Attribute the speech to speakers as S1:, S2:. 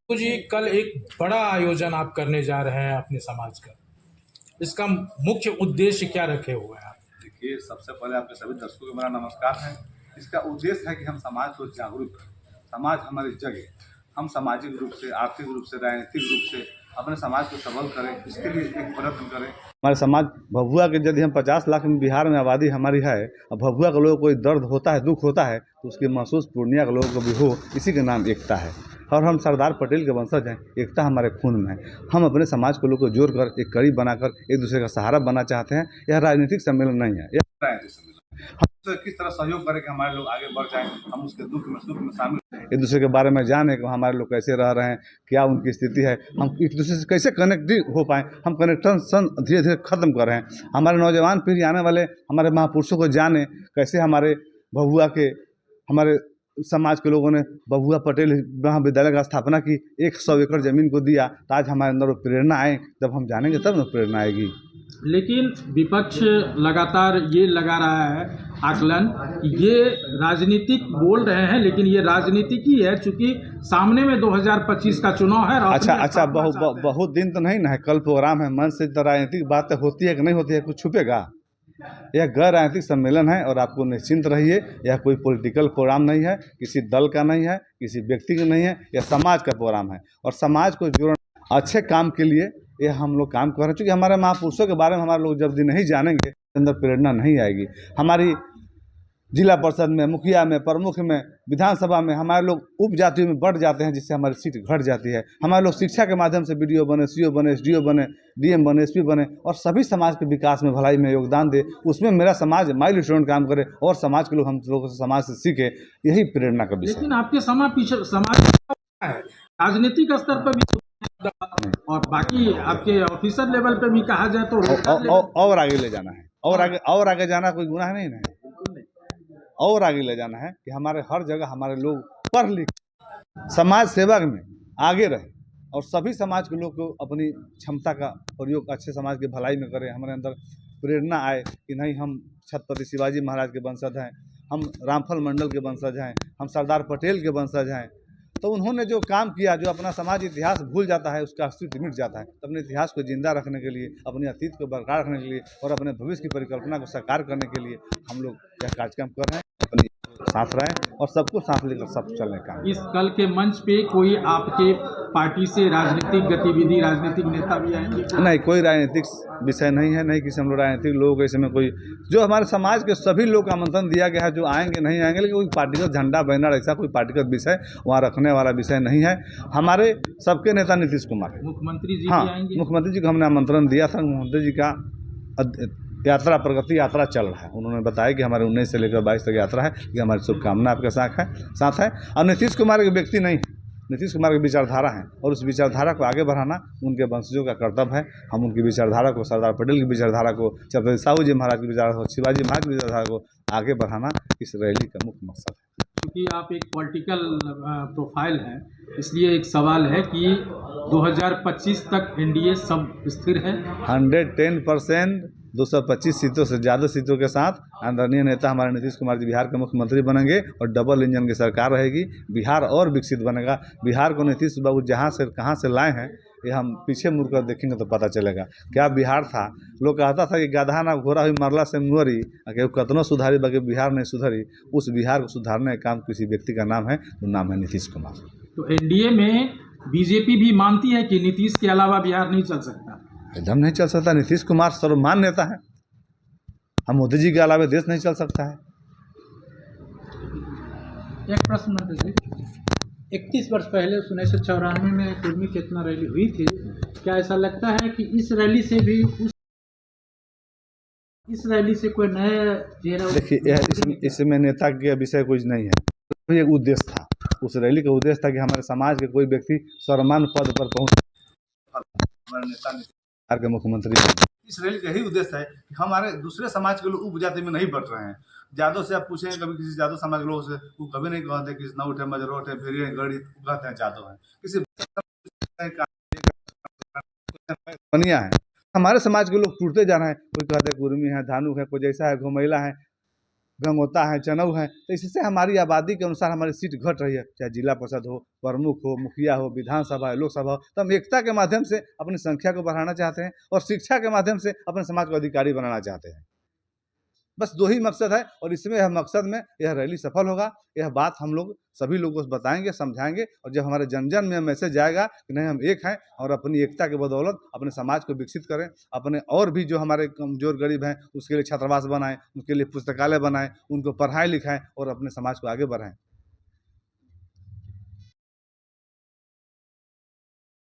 S1: तो जी कल एक बड़ा आयोजन आप करने जा रहे हैं अपने समाज का। इसका मुख्य उद्देश्य क्या रखे हुए हैं आप?
S2: देखिए, सबसे पहले आपके सभी दर्शकों को मेरा नमस्कार है। इसका उद्देश्य है कि हम समाज को जागरूक करें। समाज हमारी जग है। हम सामाजिक रूप से, आर्थिक रूप से, राजनीतिक रूप से अपने समाज को सबल करें, इसके लिए एक प्रयत्न करें। हमारे समाज भभुआ के यदि हम 50 लाख में बिहार में आबादी हमारी है और भभुआ के लोगों को कोई दर्द होता है, दुख होता है, तो उसकी महसूस पूर्णिया के लोगों को भी हो, इसी का नाम एकता है। और हम सरदार पटेल के वंशज हैं, एकता हमारे खून में है। हम अपने समाज के लोग को जोड़कर एक कड़ी बनाकर एक दूसरे का सहारा बनना चाहते हैं। यह राजनीतिक सम्मेलन नहीं है, यह राजनीतिक सम्मेलन हम तो किस तरह सहयोग करें कि हमारे लोग आगे बढ़ जाएं, हम उसके दुख में सुख में शामिल एक दूसरे के बारे में जाने कि हमारे लोग कैसे रह रहे हैं, क्या उनकी स्थिति है, हम एक दूसरे से कैसे कनेक्ट हो पाएँ। हम कनेक्शन धीरे धीरे खत्म कर रहे हैं। हमारे नौजवान पीढ़ी आने वाले हमारे महापुरुषों को जाने, कैसे हमारे भभुआ के हमारे समाज के लोगों ने बबुआ पटेल महाविद्यालय का स्थापना की, 100 एकड़ ज़मीन को दिया। तो आज हमारे अंदर वो प्रेरणा आए, जब हम जानेंगे तब ना प्रेरणा आएगी।
S1: लेकिन विपक्ष लगातार ये लगा रहा है आकलन कि ये राजनीतिक बोल रहे हैं, लेकिन ये राजनीतिक ही है, चूंकि सामने में 2025 का चुनाव है।
S2: अच्छा, बहुत दिन तो नहीं ना है, कल प्रोग्राम है। मन से तो राजनीतिक बातें होती है कि नहीं होती है, कुछ छुपेगा? यह गैर राजनीतिक सम्मेलन है और आपको निश्चिंत रहिए, यह कोई पॉलिटिकल प्रोग्राम नहीं है, किसी दल का नहीं है, किसी व्यक्ति का नहीं है, यह समाज का प्रोग्राम है। और समाज को जोड़ना अच्छे काम के लिए ये हम लोग काम कर रहे हैं। क्योंकि हमारे महापुरुषों के बारे में हमारे लोग जब दिन नहीं जानेंगे, अंदर प्रेरणा नहीं आएगी। हमारी जिला परिषद में, मुखिया में, प्रमुख में, विधानसभा में हमारे लोग उप जातियों में बढ़ जाते हैं, जिससे हमारी सीट घट जाती है। हमारे लोग शिक्षा के माध्यम से बीडीओ बने, सीओ बने, एसडीओ बने, डीएम बने, एसपी बने और सभी समाज के विकास में, भलाई में योगदान दे। उसमें मेरा समाज माइलस्टोन काम करे और समाज के लोग हम लोगों से समाज से सीखे, यही प्रेरणा का विषय।
S1: लेकिन आपके समाज है राजनीतिक स्तर पर भी और बाकी आपके ऑफिसर लेवल पे भी कहा जाए तो
S2: और आगे ले जाना है, और आगे जाना कोई गुनाह नहीं है। और आगे ले जाना है कि हमारे हर जगह हमारे लोग पढ़ लिख समाज सेवा में आगे रहे और सभी समाज के लोग को अपनी क्षमता का प्रयोग अच्छे समाज की भलाई में करें। हमारे अंदर प्रेरणा आए कि नहीं, हम छत्रपति शिवाजी महाराज के वंशज हैं, हम रामफल मंडल के वंशज हैं, हम सरदार पटेल के वंशज हैं। तो उन्होंने जो काम किया, जो अपना समाज इतिहास भूल जाता है, उसका अस्तित्व मिट जाता है। तो अपने इतिहास को जिंदा रखने के लिए, अपने अतीत को बरकरार रखने के लिए और अपने भविष्य की परिकल्पना को साकार करने के लिए हम लोग यह कार्यक्रम कर रहे हैं। अपनी साथ रहें और सबको साथ लेकर सब चलने का।
S1: इस कल के मंच पे कोई आपके पार्टी से राजनीतिक गतिविधि, राजनीतिक नेता भी आएंगे?
S2: नहीं, कोई राजनीतिक विषय नहीं है, नहीं किसी हम लोग राजनीतिक लोग ऐसे में कोई, जो हमारे समाज के सभी लोग का आमंत्रण दिया गया है, जो आएंगे नहीं आएंगे, लेकिन कोई पार्टीगत झंडा बैनर ऐसा कोई पार्टीगत विषय वहाँ रखने वाला विषय नहीं है। हमारे सबके नेता नीतीश कुमार है।
S1: मुख्यमंत्री जी
S2: हाँ,
S1: भी आएंगे?
S2: मुख्यमंत्री जी को हमने आमंत्रण दिया था। मुख्यमंत्री जी का यात्रा, प्रगति यात्रा चल रहा है। उन्होंने बताया कि हमारे 19 से लेकर 22 तक यात्रा है, कि हमारी शुभकामना आपके साथ है। और नीतीश कुमार के व्यक्ति नहीं, नीतीश कुमार की विचारधारा है और उस विचारधारा को आगे बढ़ाना उनके वंशजों का कर्तव्य है। हम उनकी विचारधारा को, सरदार पटेल की विचारधारा को, छत्रपति साहू जी महाराज की विचारधारा को, शिवाजी महाराज की विचारधारा को आगे बढ़ाना इस रैली का मुख्य मकसद है।
S1: क्योंकि आप एक पॉलिटिकल प्रोफाइल हैं, इसलिए एक सवाल है कि 2025 तक एनडीए सब स्थिर है?
S2: 110% 225 सीटों से ज़्यादा सीटों के साथ आदरणीय नेता हमारे नीतीश कुमार जी बिहार के मुख्यमंत्री बनेंगे और डबल इंजन की सरकार रहेगी। बिहार और विकसित बनेगा। बिहार को नीतीश बाबू जहाँ से कहाँ से लाए हैं, ये हम पीछे मुड़कर देखेंगे तो पता चलेगा। क्या बिहार था, लोग कहता था कि गधा ना घोड़ा हुई मरला से मुहरी, कतनो सुधारी बाकी बिहार नहीं सुधरी। उस बिहार को सुधारने का काम किसी व्यक्ति का नाम है, तो नाम है नीतीश कुमार।
S1: तो एनडीए में बीजेपी भी मानती है कि नीतीश के अलावा बिहार नहीं चल सकता?
S2: एकदम नहीं चल सकता। नीतीश कुमार सर्वमान्य नेता है। हम मोदी जी के अलावा देश नहीं चल सकता है।
S1: एक प्रश्न मंत्री जी, 31 वर्ष पहले 1994 में कुर्मी चेतना रैली हुई थी। क्या ऐसा लगता है कि इस रैली से भी इस रैली से कोई नया चेहरा?
S2: देखिए, इसमें नेता के विषय कुछ नहीं है। एक उद्देश्य था, उस रैली का उद्देश्य था कि हमारे समाज के कोई व्यक्ति सर्वमान्य पद पर पहुंचे, हमारे नेता बिहार के मुख्यमंत्री। इस रैली का यही उद्देश्य है कि हमारे दूसरे समाज के लोग उप जाति में नहीं बढ़ रहे हैं। जादव से आप पूछेंगे कभी किसी जादव समाज के लोगों से, वो कभी नहीं कहते कि न उठे मजरो उठे फिर गड़ी, कहते हैं जादव है। किसी बनिया है। हमारे समाज के लोग टूटते जा रहे हैं। कोई कहते हैं कुर्मी है, धानुक है, कोई जैसा है, घुमैला है। गंगोता है, चनऊ है, तो इससे हमारी आबादी के अनुसार हमारी सीट घट रही है, चाहे जिला परिषद हो, प्रमुख हो, मुखिया हो, विधानसभा है, लोकसभा हो। तो हम एकता के माध्यम से अपनी संख्या को बढ़ाना चाहते हैं और शिक्षा के माध्यम से अपने समाज को अधिकारी बनाना चाहते हैं। बस 2 ही मकसद है और इसमें यह मकसद में यह रैली सफल होगा। यह बात हम लोग सभी लोगों को बताएंगे, समझाएंगे और जब हमारे जन जन में मैसेज जाएगा कि नहीं हम एक हैं और अपनी एकता के बदौलत अपने समाज को विकसित करें, अपने और भी जो हमारे कमज़ोर गरीब हैं उसके लिए छात्रावास बनाएं, उनके लिए पुस्तकालय बनाएं, उनको पढ़ाएं लिखाएं और अपने समाज को आगे बढ़ाएं।